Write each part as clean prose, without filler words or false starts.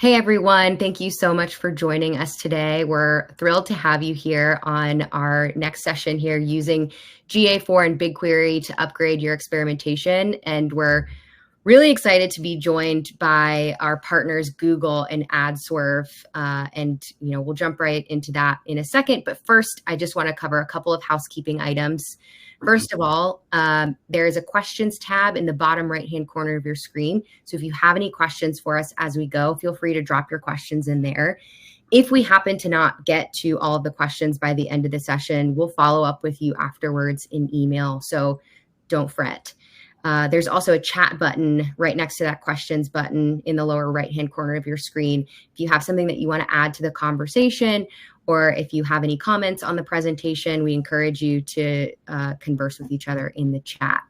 Hey everyone, thank you so much for joining us today. We're thrilled to have you here on our next session here using GA4 and BigQuery to upgrade your experimentation. And we're really excited to be joined by our partners, Google and Adswerve. We'll jump right into that in a second. But first, I just want to cover a couple of housekeeping items. First of all, there is a questions tab in the bottom right-hand corner of your screen. So if you have any questions for us as we go, feel free to drop your questions in there. If we happen to not get to all of the questions by the end of the session, we'll follow up with you afterwards in email. So don't fret. There's also a chat button right next to that questions button in the lower right-hand corner of your screen. If you have something that you want to add to the conversation, or if you have any comments on the presentation, we encourage you to converse with each other in the chat.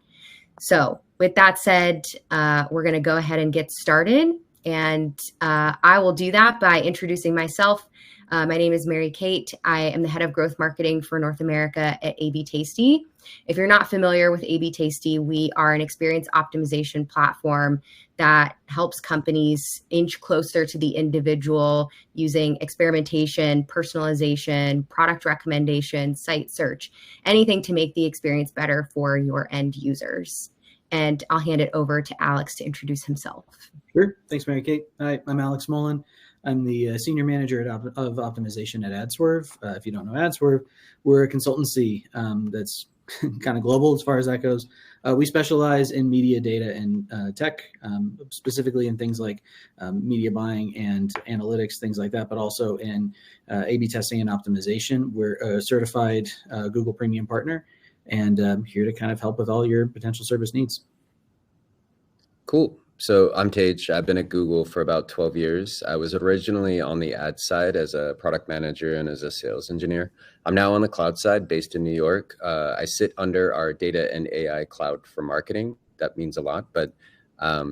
So with that said, we're going to go ahead and get started. And I will do that by introducing myself. My name is Mary Kate. I am the head of growth marketing for North America at A/B Tasty. If you're not familiar with A/B Tasty, we are an experience optimization platform that helps companies inch closer to the individual using experimentation, personalization, product recommendation, site search, anything to make the experience better for your end users. And I'll hand it over to Alex to introduce himself. Sure. Thanks, Mary Kate. Hi, I'm Alex Mullen. I'm the senior manager of optimization at Adswerve. If you don't know Adswerve, we're a consultancy that's kind of global as far as that goes. We specialize in media data and tech, specifically in things like media buying and analytics, things like that, but also in A/B testing and optimization. We're a certified Google Premium partner and here to kind of help with all your potential service needs. Cool. So I'm Tej. I've been at Google for about 12 years. I was originally on the ad side as a product manager and as a sales engineer. I'm now on the cloud side based in New York. I sit under our data and AI cloud for marketing. That means a lot, but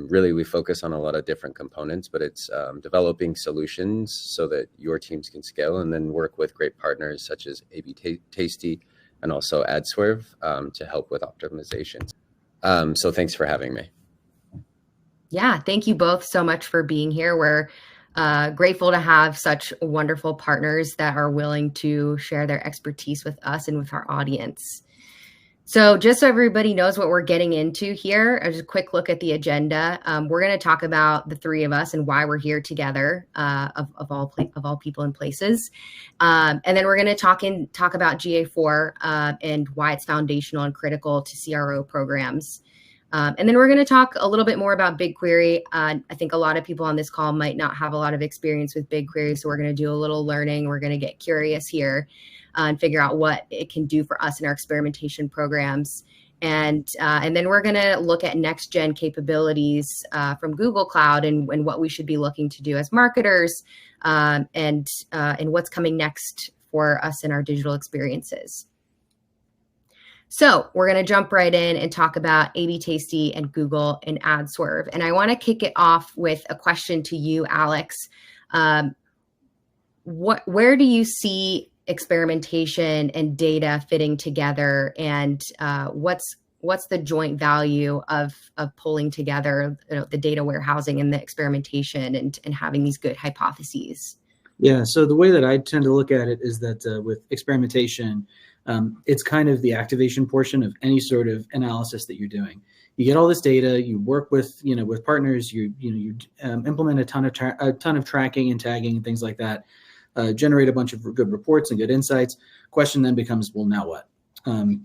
really we focus on a lot of different components, but it's developing solutions so that your teams can scale and then work with great partners such as A/B Tasty and also Adswerve to help with optimizations. So thanks for having me. Yeah, thank you both so much for being here. We're grateful to have such wonderful partners that are willing to share their expertise with us and with our audience. So just so everybody knows what we're getting into here, just a quick look at the agenda. We're going to talk about the three of us and why we're here together of all people and places. And then we're going to talk about GA4 and why it's foundational and critical to CRO programs. And then we're going to talk a little bit more about BigQuery. I think a lot of people on this call might not have a lot of experience with BigQuery, so we're going to do a little learning. We're going to get curious here and figure out what it can do for us in our experimentation programs. And then we're going to look at next-gen capabilities from Google Cloud and what we should be looking to do as marketers and what's coming next for us in our digital experiences. So we're going to jump right in and talk about A/B Tasty and Google and Adswerve. And I want to kick it off with a question to you, Alex. Where do you see experimentation and data fitting together, and what's the joint value of pulling together the data warehousing and the experimentation and having these good hypotheses? Yeah, so the way that I tend to look at it is that with experimentation, it's kind of the activation portion of any sort of analysis that you're doing. You get all this data, you work with partners, you implement a ton of tracking and tagging and things like that, generate a bunch of good reports and good insights. Question then becomes, well, now what?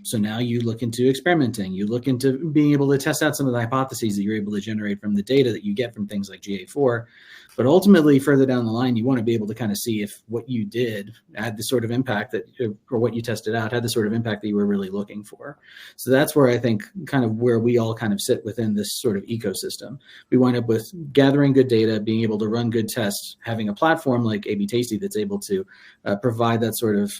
So now you look into experimenting, you look into being able to test out some of the hypotheses that you're able to generate from the data that you get from things like GA4. But ultimately, further down the line, you want to be able to kind of see if what you did had the sort of impact or what you tested out had the sort of impact that you were really looking for. So that's where I think kind of where we all kind of sit within this sort of ecosystem. We wind up with gathering good data, being able to run good tests, having a platform like A/B Tasty that's able to provide that sort of,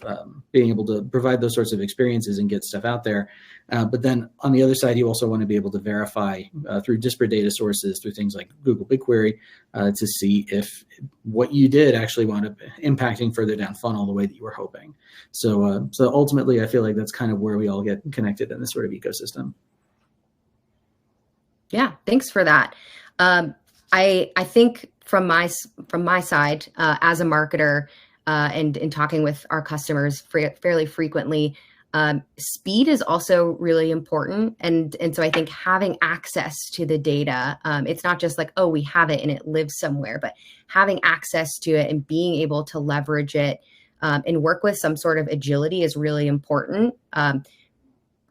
being able to provide those sorts of experiences and get stuff out there. But then on the other side, you also want to be able to verify through disparate data sources, through things like Google BigQuery, to see if what you did actually wound up impacting further down funnel the way that you were hoping. So ultimately, I feel like that's kind of where we all get connected in this sort of ecosystem. Yeah, thanks for that. I think from my side as a marketer and in talking with our customers fairly frequently, speed is also really important. And so I think having access to the data, it's not just like, oh, we have it and it lives somewhere, but having access to it and being able to leverage it and work with some sort of agility is really important.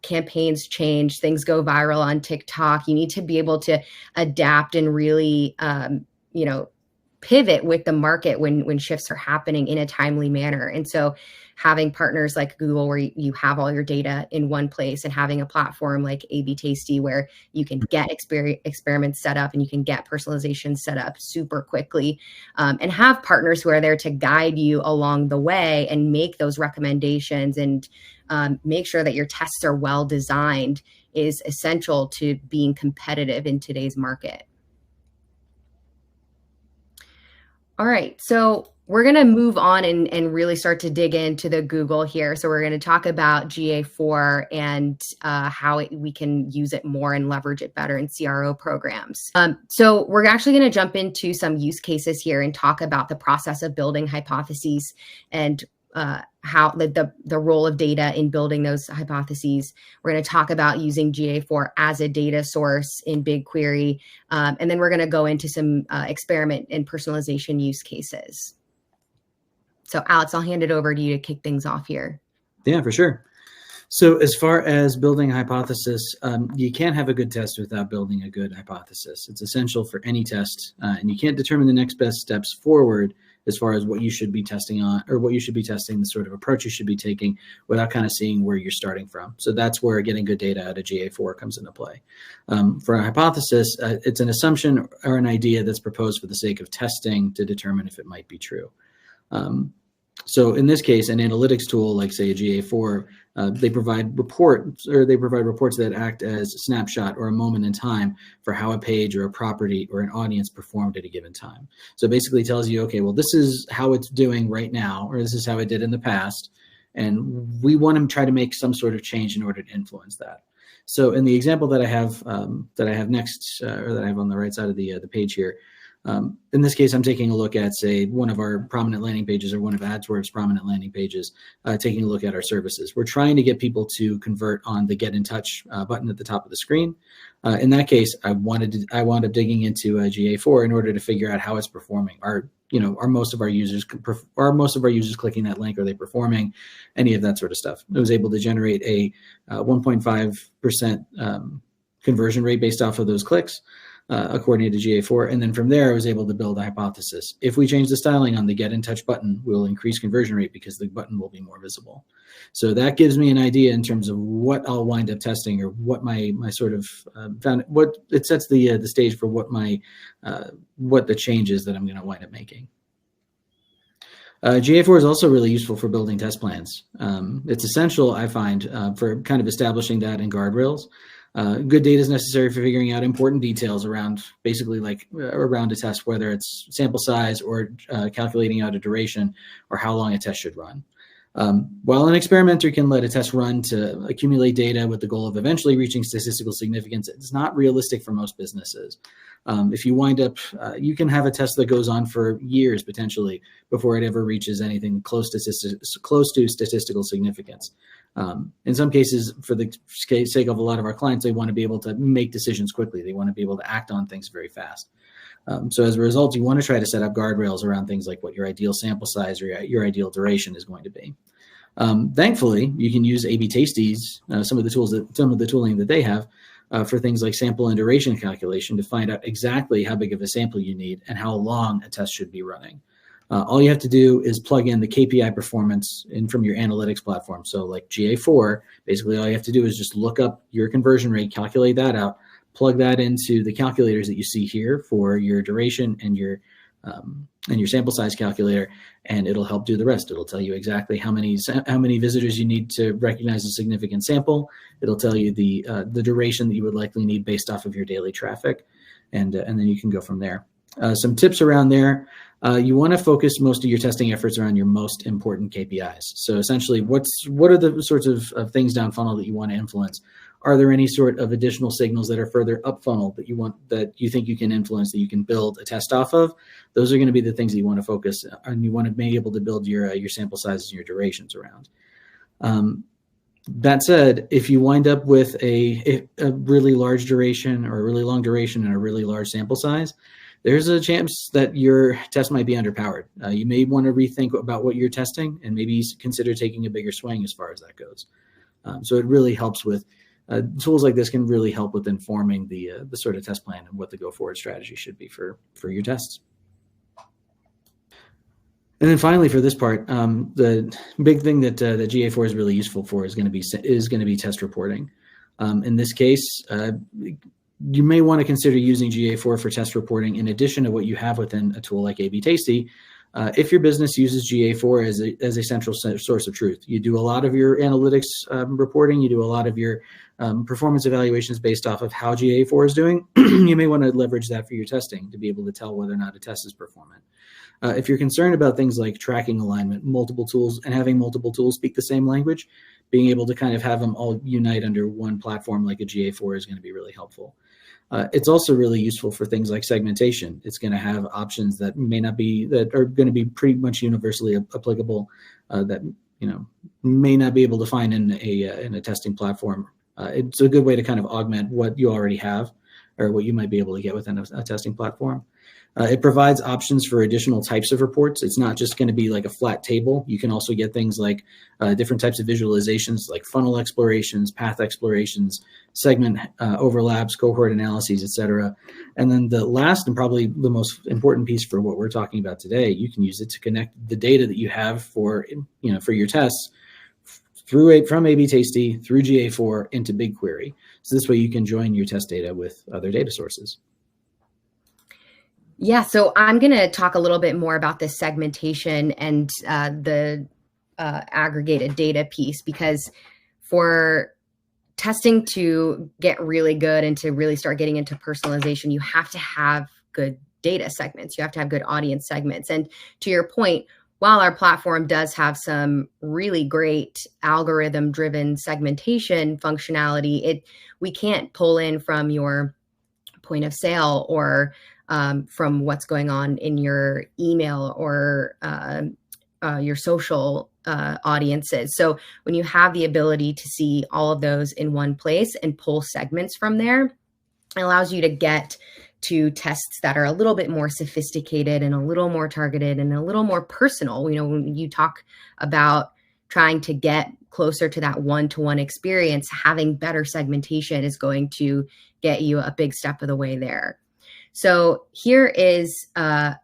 Campaigns change, things go viral on TikTok. You need to be able to adapt and really, pivot with the market when shifts are happening in a timely manner. And so having partners like Google where you have all your data in one place, and having a platform like A/B Tasty where you can get experiments set up and you can get personalization set up super quickly, and have partners who are there to guide you along the way and make those recommendations and make sure that your tests are well designed is essential to being competitive in today's market. All right, so we're going to move on and really start to dig into the Google here. So we're going to talk about GA4 and how we can use it more and leverage it better in CRO programs. So we're actually going to jump into some use cases here and talk about the process of building hypotheses and how the role of data in building those hypotheses. We're going to talk about using GA4 as a data source in BigQuery, and then we're going to go into some experiment and personalization use cases. So Alex, I'll hand it over to you to kick things off here. Yeah, for sure. So as far as building a hypothesis, you can't have a good test without building a good hypothesis. It's essential for any test, and you can't determine the next best steps forward as far as what you should be testing on, or what you should be testing, the sort of approach you should be taking, without kind of seeing where you're starting from. So that's where getting good data out of GA4 comes into play. For a hypothesis, it's an assumption or an idea that's proposed for the sake of testing to determine if it might be true. So in this case, an analytics tool like, say, a GA4, they provide reports that act as a snapshot or a moment in time for how a page or a property or an audience performed at a given time. So it basically tells you, okay, well, this is how it's doing right now, or this is how it did in the past, and we want to try to make some sort of change in order to influence that. So in the example that I have next, or that I have on the right side of the page here, in this case, I'm taking a look at, say, one of our prominent landing pages or one of Adswerve's prominent landing pages, taking a look at our services. We're trying to get people to convert on the Get in Touch button at the top of the screen. In that case, I wound up digging into GA4 in order to figure out how it's performing. Are most of our users clicking that link? Are they performing? Any of that sort of stuff. I was able to generate a 1.5% conversion rate based off of those clicks, according to GA4. And then from there, I was able to build a hypothesis. If we change the styling on the Get in Touch button, we'll increase conversion rate because the button will be more visible. So that gives me an idea in terms of what I'll wind up testing, or what my sort of what it sets the stage for what the changes that I'm going to wind up making. GA4 is also really useful for building test plans. It's essential, I find, for kind of establishing that in guardrails. Good data is necessary for figuring out important details around, basically, like around a test, whether it's sample size or calculating out a duration or how long a test should run. While an experimenter can let a test run to accumulate data with the goal of eventually reaching statistical significance, it's not realistic for most businesses. If you wind up, you can have a test that goes on for years potentially before it ever reaches anything close to statistical significance. In some cases, for the sake of a lot of our clients, they want to be able to make decisions quickly. They want to be able to act on things very fast. So as a result, you want to try to set up guardrails around things like what your ideal sample size or your ideal duration is going to be. Thankfully, you can use A/B Tasty's, some of the tooling that they have for things like sample and duration calculation to find out exactly how big of a sample you need and how long a test should be running. All you have to do is plug in the KPI performance in from your analytics platform. So like GA4, basically all you have to do is just look up your conversion rate, calculate that out, plug that into the calculators that you see here for your duration and your sample size calculator, and it'll help do the rest. It'll tell you exactly how many visitors you need to recognize a significant sample. It'll tell you the duration that you would likely need based off of your daily traffic, and then you can go from there. Some tips around there. You want to focus most of your testing efforts around your most important KPIs. So essentially, what are the sorts of things down funnel that you want to influence? Are there any sort of additional signals that are further up funnel that you think you can influence, that you can build a test off of? Those are going to be the things that you want to focus on, and you want to be able to build your sample sizes and your durations around. That said, if you wind up with a really large duration or a really long duration and a really large sample size, there's a chance that your test might be underpowered. You may want to rethink about what you're testing and maybe consider taking a bigger swing as far as that goes. So it really helps with tools like this can really help with informing the sort of test plan and what the go forward strategy should be for your tests. And then finally, for this part, the big thing that GA4 is really useful for is going to be test reporting. In this case, you may want to consider using GA4 for test reporting in addition to what you have within a tool like A/B Tasty. If your business uses GA4 as a central source of truth, you do a lot of your analytics reporting, you do a lot of your performance evaluations based off of how GA4 is doing, you may want to leverage that for your testing to be able to tell whether or not a test is performant. If you're concerned about things like tracking alignment, multiple tools, and having multiple tools speak the same language, being able to kind of have them all unite under one platform like a GA4 is going to be really helpful. It's also really useful for things like segmentation. It's going to have options that are going to be pretty much universally applicable that may not be able to find in a testing platform. It's a good way to kind of augment what you already have or what you might be able to get within a testing platform. It provides options for additional types of reports. It's not just going to be like a flat table. You can also get things like different types of visualizations like funnel explorations, path explorations, segment overlaps, cohort analyses, etc. And then the last and probably the most important piece for what we're talking about today, you can use it to connect the data that you have for your tests from A/B Tasty through GA4 into BigQuery. So this way you can join your test data with other data sources. Yeah, so I'm going to talk a little bit more about this segmentation and the aggregated data piece, because for testing to get really good and to really start getting into personalization, you have to have good data segments. You have to have good audience segments. And to your point, while our platform does have some really great algorithm-driven segmentation functionality, we can't pull in from your point of sale or from what's going on in your email or your social audiences. So when you have the ability to see all of those in one place and pull segments from there, it allows you to get to tests that are a little bit more sophisticated and a little more targeted and a little more personal. When you talk about trying to get closer to that one-to-one experience, having better segmentation is going to get you a big step of the way there. So here is a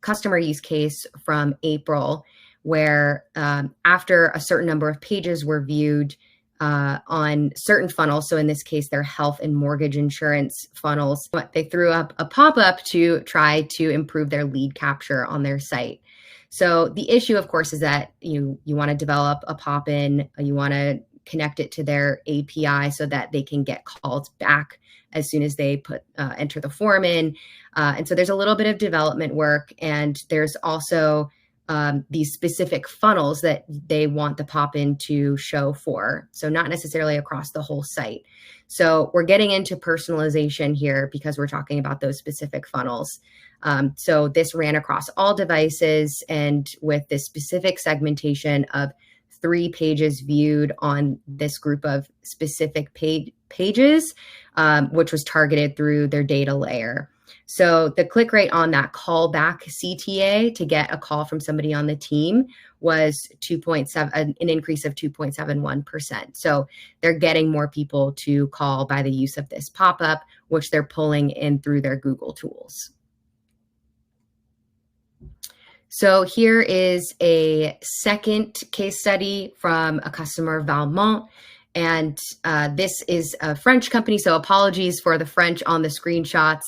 customer use case from April where after a certain number of pages were viewed on certain funnels, so in this case, their health and mortgage insurance funnels, they threw up a pop-up to try to improve their lead capture on their site. So the issue, of course, is that you want to develop a pop-in, you want to connect it to their API so that they can get called back as soon as they enter the form in. And so there's a little bit of development work, and there's also these specific funnels that they want the pop-in to show for. So not necessarily across the whole site. So we're getting into personalization here because we're talking about those specific funnels. So this ran across all devices, and with this specific segmentation of 3 pages viewed on this group of specific pages, which was targeted through their data layer. So the click rate on that callback CTA to get a call from somebody on the team was 2.7, an increase of 2.71%. So they're getting more people to call by the use of this pop-up, which they're pulling in through their Google tools. So here is a second case study from a customer, Valmont. And this is a French company, so apologies for the French on the screenshots.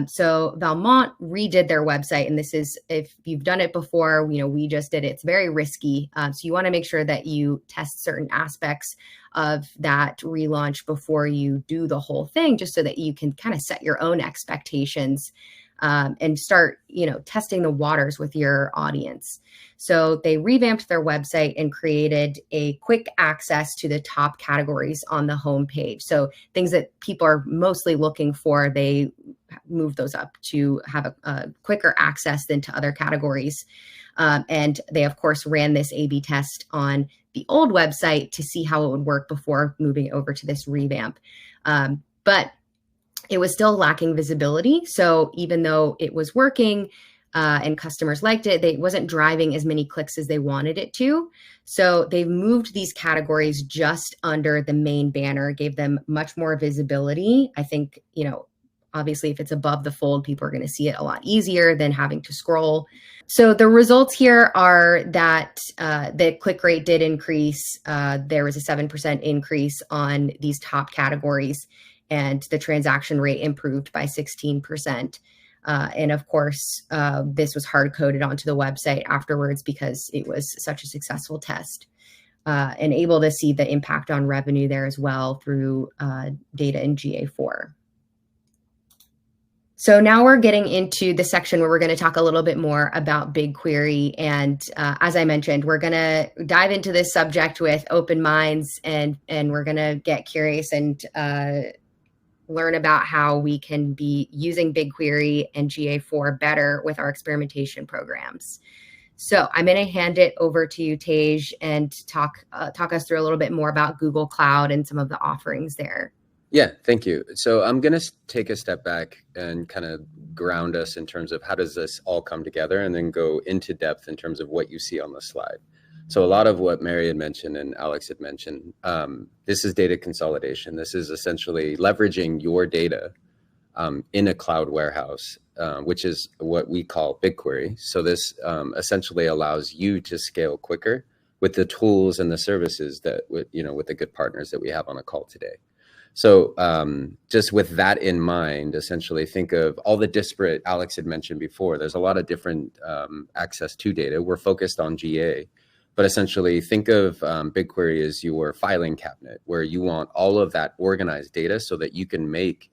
So Valmont redid their website, and this is, if you've done it before, we just did it. It's very risky. So you want to make sure that you test certain aspects of that relaunch before you do the whole thing, just so that you can kind of set your own expectations. and start, testing the waters with your audience. So they revamped their website and created a quick access to the top categories on the homepage. So things that people are mostly looking for, they moved those up to have a quicker access than to other categories. And they, of course, ran this A/B test on the old website to see how it would work before moving over to this revamp. But it was still lacking visibility. So even though it was working and customers liked it, it wasn't driving as many clicks as they wanted it to. So they've moved these categories just under the main banner, gave them much more visibility. I think, obviously, if it's above the fold, people are going to see it a lot easier than having to scroll. So the results here are that the click rate did increase. There was a 7% increase on these top categories, and the transaction rate improved by 16%. And of course, this was hard coded onto the website afterwards because it was such a successful test. And able to see the impact on revenue there as well through data in GA4. So now we're getting into the section where we're going to talk a little bit more about BigQuery. And as I mentioned, we're going to dive into this subject with open minds, and we're going to get curious and learn about how we can be using BigQuery and GA4 better with our experimentation programs. So I'm going to hand it over to you, Tej, and talk us through a little bit more about Google Cloud and some of the offerings there. Yeah, thank you. So I'm going to take a step back and kind of ground us in terms of how does this all come together, and then go into depth in terms of what you see on the slide. So a lot of what Mary had mentioned and Alex had mentioned, this is data consolidation. This is essentially leveraging your data in a cloud warehouse, which is what we call BigQuery. So this essentially allows you to scale quicker with the tools and the services that, with the good partners that we have on the call today. So just with that in mind, essentially think of all the disparate, Alex had mentioned before, there's a lot of different access to data. We're focused on GA, but essentially think of BigQuery as your filing cabinet, where you want all of that organized data so that you can make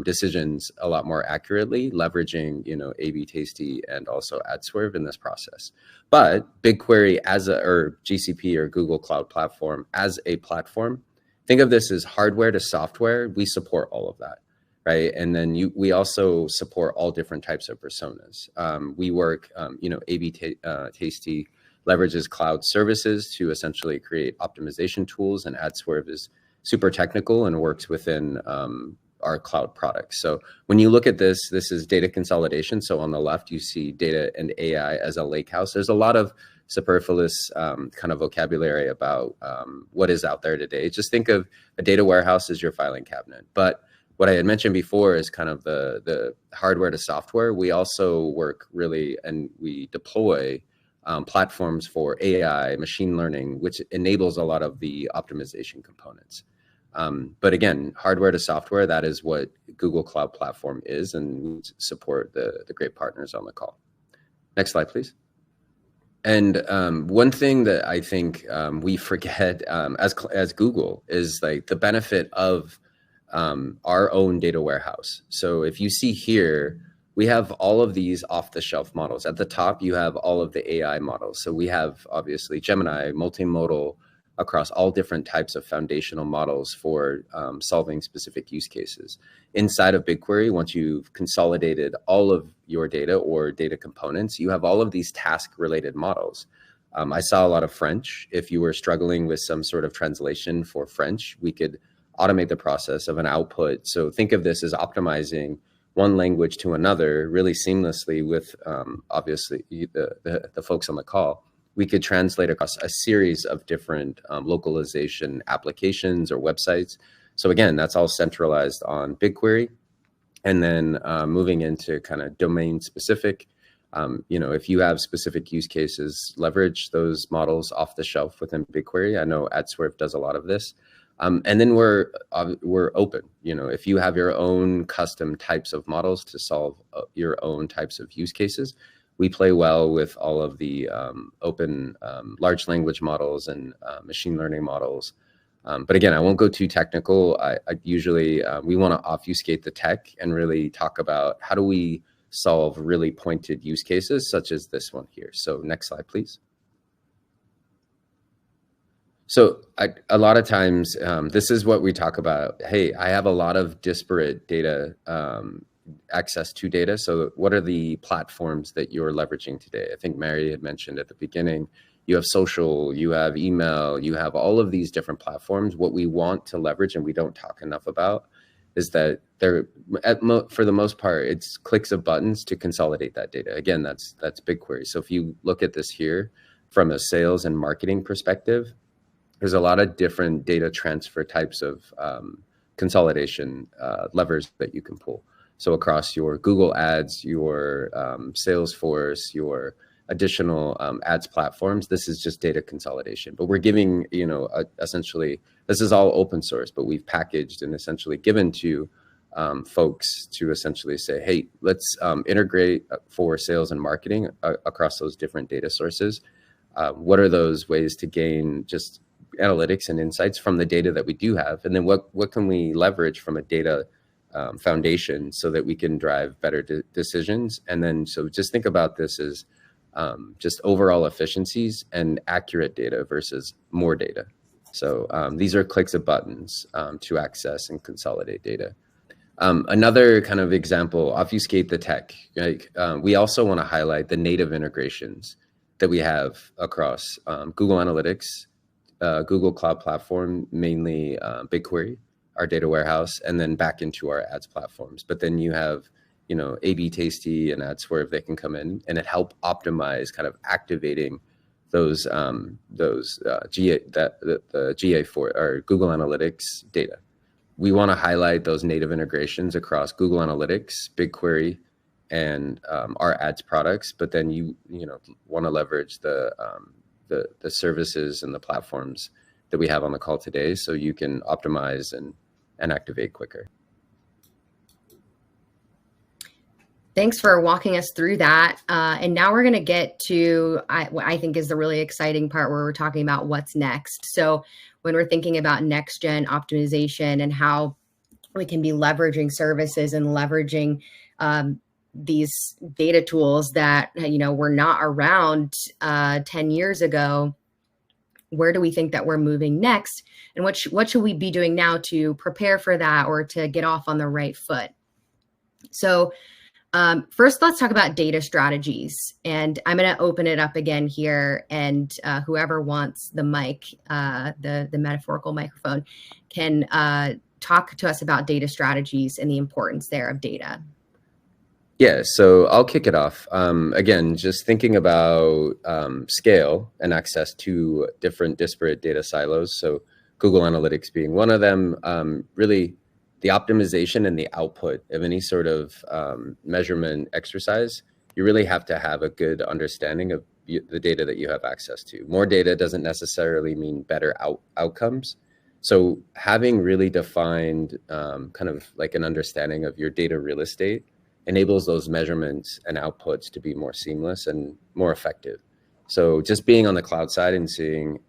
decisions a lot more accurately, leveraging, A/B Tasty and also Adswerve in this process. But BigQuery or GCP or Google Cloud Platform as a platform, think of this as hardware to software. We support all of that, right? And then we also support all different types of personas. We work, A/B Tasty leverages cloud services to essentially create optimization tools, and Adswerve is super technical and works within our cloud products. So when you look at this is data consolidation. So on the left, you see data and AI as a lakehouse. There's a lot of superfluous kind of vocabulary about what is out there today. Just think of a data warehouse as your filing cabinet. But what I had mentioned before is kind of the hardware to software. We also work really, and we deploy platforms for AI, machine learning, which enables a lot of the optimization components. But again, hardware to software, that is what Google Cloud Platform is, and we support the great partners on the call. Next slide, please. And one thing that I think we forget as Google is like the benefit of our own data warehouse. So if you see here, we have all of these off-the-shelf models. At the top, you have all of the AI models. So we have obviously Gemini, multimodal, across all different types of foundational models for solving specific use cases. Inside of BigQuery, once you've consolidated all of your data or data components, you have all of these task-related models. I saw a lot of French. If you were struggling with some sort of translation for French, we could automate the process of an output. So think of this as optimizing one language to another really seamlessly with obviously the folks on the call. We could translate across a series of different localization applications or websites. So again, that's all centralized on BigQuery. And then moving into kind of domain specific, if you have specific use cases, leverage those models off the shelf within BigQuery. I know Adswerve does a lot of this. And then we're open. If you have your own custom types of models to solve your own types of use cases, we play well with all of the open large language models and machine learning models. But again, I won't go too technical. I usually, we want to obfuscate the tech and really talk about how do we solve really pointed use cases such as this one here. So next slide, please. So a lot of times, this is what we talk about. Hey, I have a lot of disparate data, access to data. So what are the platforms that you're leveraging today? I think Mary had mentioned at the beginning, you have social, you have email, you have all of these different platforms. What we want to leverage, and we don't talk enough about, is that for the most part, it's clicks of buttons to consolidate that data. Again, that's BigQuery. So if you look at this here from a sales and marketing perspective, there's a lot of different data transfer types of consolidation levers that you can pull. So across your Google Ads, your Salesforce, your additional ads platforms, this is just data consolidation. But we're giving, essentially, this is all open source, but we've packaged and essentially given to folks to essentially say, hey, let's integrate for sales and marketing across those different data sources. What are those ways to gain just analytics and insights from the data that we do have? And then what can we leverage from a data foundation so that we can drive better decisions? And then, so just think about this as just overall efficiencies and accurate data versus more data. So these are clicks of buttons to access and consolidate data. Another kind of example, obfuscate the tech. We also want to highlight the native integrations that we have across Google Analytics, Google Cloud Platform, mainly BigQuery, our data warehouse, and then back into our ads platforms. But then you have, A/B Tasty and Adswerve that can come in and it help optimize kind of activating those the GA4 or Google Analytics data. We want to highlight those native integrations across Google Analytics, BigQuery, and our ads products. But then you want to leverage the services and the platforms that we have on the call today, so you can optimize and activate quicker. Thanks for walking us through that. And now we're going to get to what I think is the really exciting part where we're talking about what's next. So when we're thinking about next gen optimization and how we can be leveraging services and leveraging these data tools that, were not around 10 years ago, where do we think that we're moving next? And what should we be doing now to prepare for that or to get off on the right foot? So first, let's talk about data strategies. And I'm going to open it up again here. And whoever wants the mic, the metaphorical microphone, can talk to us about data strategies and the importance there of data. Yeah, so I'll kick it off. Again, just thinking about scale and access to different disparate data silos. So Google Analytics being one of them, really the optimization and the output of any sort of measurement exercise, you really have to have a good understanding of the data that you have access to. More data doesn't necessarily mean better outcomes. So having really defined kind of like an understanding of your data real estate enables those measurements and outputs to be more seamless and more effective. So just being on the cloud side and seeing,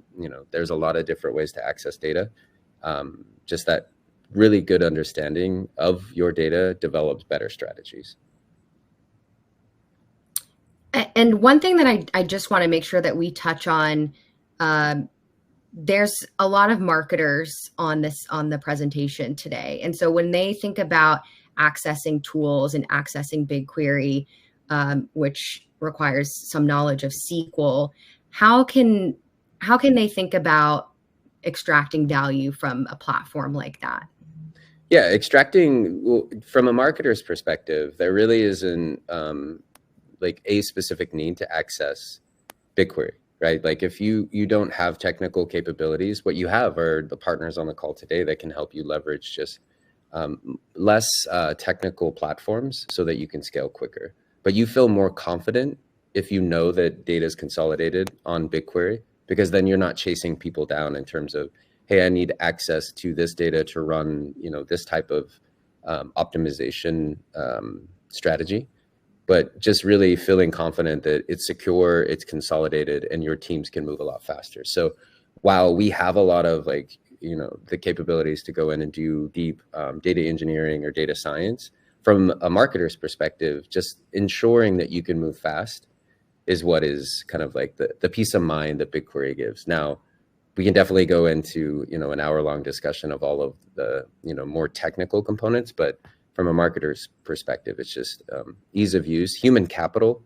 there's a lot of different ways to access data. Just that really good understanding of your data develops better strategies. And one thing that I just want to make sure that we touch on, there's a lot of marketers on the presentation today. And so when they think about accessing tools and accessing BigQuery, which requires some knowledge of SQL, how can they think about extracting value from a platform like that? Yeah, extracting, from a marketer's perspective, there really isn't like a specific need to access BigQuery, right? Like if you don't have technical capabilities, what you have are the partners on the call today that can help you leverage just less technical platforms so that you can scale quicker. But you feel more confident if you know that data is consolidated on BigQuery, because then you're not chasing people down in terms of, hey, I need access to this data to run, this type of optimization strategy. But just really feeling confident that it's secure, it's consolidated, and your teams can move a lot faster. So while we have a lot of the capabilities to go in and do deep data engineering or data science, from a marketer's perspective, just ensuring that you can move fast is what is kind of like the peace of mind that BigQuery gives. Now, we can definitely go into, an hour-long discussion of all of the, more technical components, but from a marketer's perspective, it's just ease of use. Human capital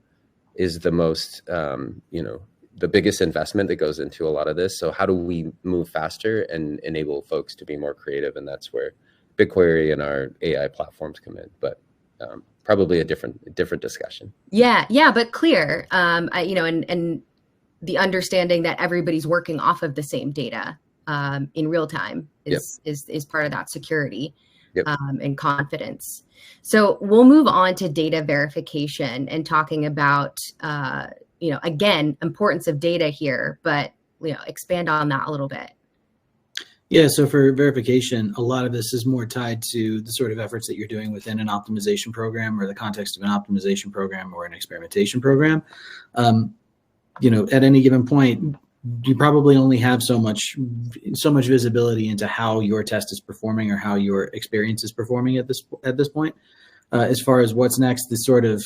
is the most, the biggest investment that goes into a lot of this. So how do we move faster and enable folks to be more creative? And that's where BigQuery and our AI platforms come in, but probably a different discussion. Yeah, but clear. And the understanding that everybody's working off of the same data in real time is part of that security and confidence. So we'll move on to data verification and talking about, again, importance of data here, but expand on that a little bit. Yeah, so for verification, a lot of this is more tied to the sort of efforts that you're doing within an optimization program or the context of an optimization program or an experimentation program. At any given point, you probably only have so much visibility into how your test is performing or how your experience is performing at this point. As far as what's next, the sort of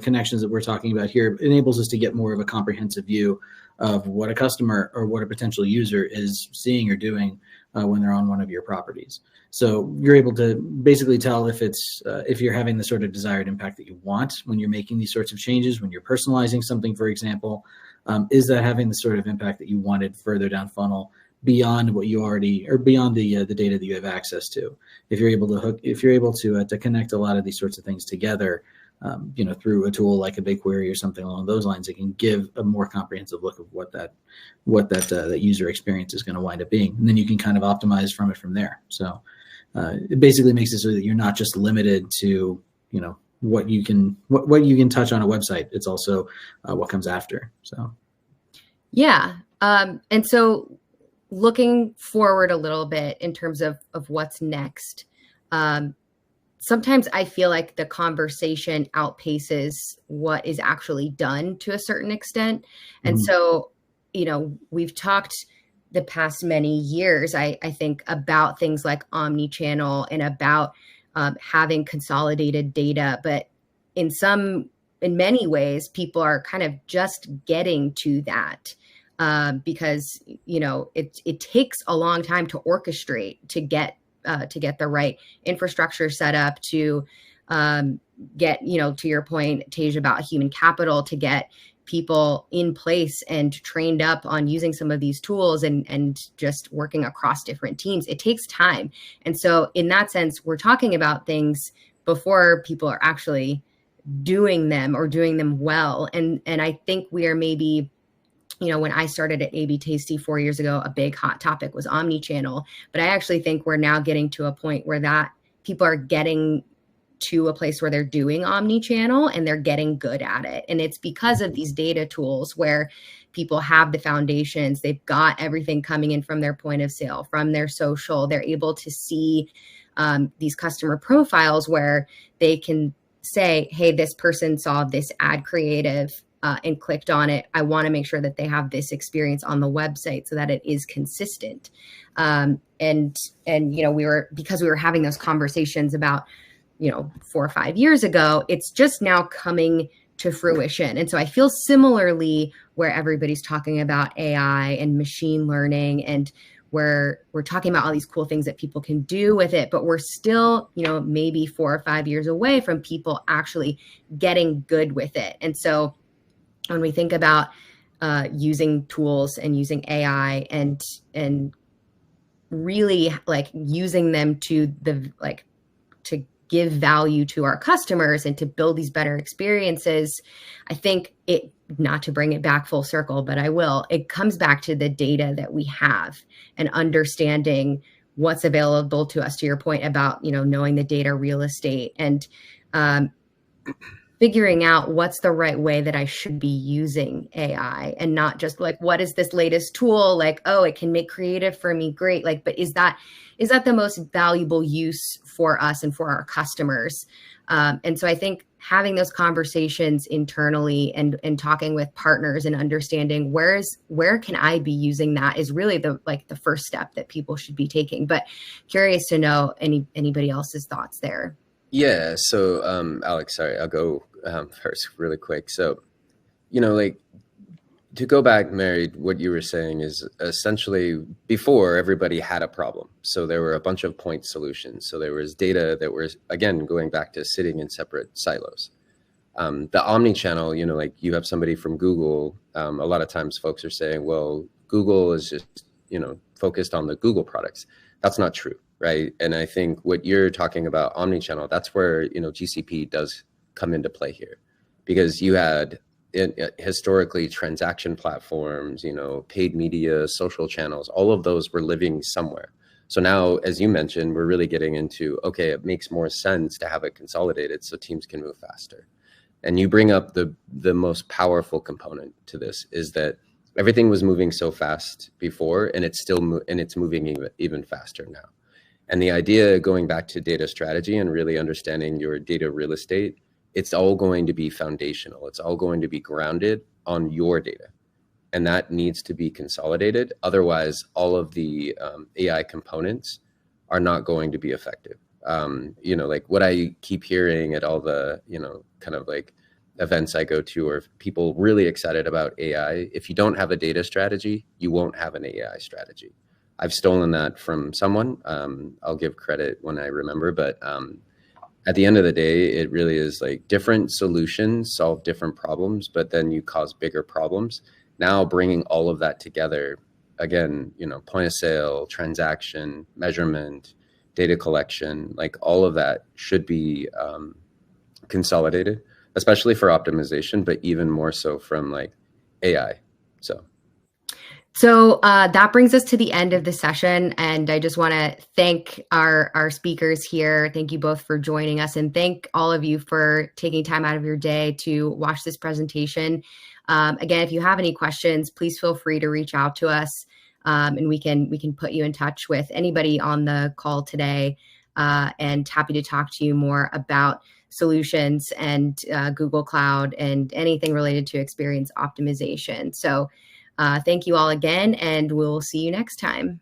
connections that we're talking about here enables us to get more of a comprehensive view of what a customer or what a potential user is seeing or doing when they're on one of your properties. So you're able to basically tell if you're having the sort of desired impact that you want when you're making these sorts of changes, when you're personalizing something, for example. Is that having the sort of impact that you wanted further down funnel beyond what you already, or beyond the data that you have access to? If you're able to connect a lot of these sorts of things together, through a tool like a BigQuery or something along those lines, it can give a more comprehensive look of what that user experience is going to wind up being, and then you can kind of optimize from there. So it basically makes it so that you're not just limited to what you can touch on a website. It's also what comes after. So and so looking forward a little bit in terms of what's next. Sometimes I feel like the conversation outpaces what is actually done to a certain extent. And so, we've talked the past many years, I think, about things like omni-channel and about having consolidated data. But in many ways, people are kind of just getting to that because, it takes a long time to orchestrate, to get the right infrastructure set up, to get, to your point, Tej, about human capital, to get people in place and trained up on using some of these tools and just working across different teams. It takes time. And so in that sense, we're talking about things before people are actually doing them or doing them well. And I think we are maybe, when I started at AB Tasty 4 years ago, a big hot topic was omni-channel. But I actually think we're now getting to a point where that people are getting to a place where they're doing omni-channel and they're getting good at it. And it's because of these data tools where people have the foundations, they've got everything coming in from their point of sale, from their social, they're able to see these customer profiles where they can say, hey, this person saw this ad creative and clicked on it. I want to make sure that they have this experience on the website so that it is consistent. And because we were having those conversations about 4 or 5 years ago, it's just now coming to fruition. And so I feel similarly where everybody's talking about AI and machine learning, and where we're talking about all these cool things that people can do with it, but we're still, maybe 4 or 5 years away from people actually getting good with it. And so when we think about using tools and using AI and really like using them to give value to our customers and to build these better experiences, I think not to bring it back full circle, but I will, it comes back to the data that we have and understanding what's available to us, to your point about, knowing the data real estate and figuring out what's the right way that I should be using AI, and not just like, what is this latest tool? Like, oh, it can make creative for me. Great. Like, but is that the most valuable use for us and for our customers? And so I think having those conversations internally and talking with partners and understanding where can I be using that is really the first step that people should be taking. But curious to know anybody else's thoughts there. Yeah. So, Alex, sorry, I'll go first really quick. So, like to go back, Mary, what you were saying is essentially before everybody had a problem. So there were a bunch of point solutions. So there was data that was, again, going back to sitting in separate silos. The omni-channel, like you have somebody from Google, a lot of times folks are saying, well, Google is just, focused on the Google products. That's not true, right? And I think what you're talking about, omni-channel, that's where, GCP does come into play here, because you had historically transaction platforms, paid media, social channels, all of those were living somewhere. So now, as you mentioned, we're really getting into, okay, it makes more sense to have it consolidated so teams can move faster. And you bring up the most powerful component to this is that everything was moving so fast before, and it's still it's moving even faster now. And the idea, going back to data strategy and really understanding your data real estate, it's all going to be foundational. It's all going to be grounded on your data, and that needs to be consolidated. Otherwise, all of the AI components are not going to be effective. Like what I keep hearing at all the, kind of like events I go to, or people really excited about AI. If you don't have a data strategy, you won't have an AI strategy. I've stolen that from someone. I'll give credit when I remember, but at the end of the day, it really is like different solutions solve different problems, but then you cause bigger problems. Now bringing all of that together, again, point of sale, transaction, measurement, data collection, like all of that should be consolidated, especially for optimization, but even more so from like AI. So that brings us to the end of the session, and I just want to thank our speakers here. Thank you both for joining us, and thank all of you for taking time out of your day to watch this presentation. Again, if you have any questions, please feel free to reach out to us, and we can put you in touch with anybody on the call today, and happy to talk to you more about solutions and Google Cloud and anything related to experience optimization. So thank you all again, and we'll see you next time.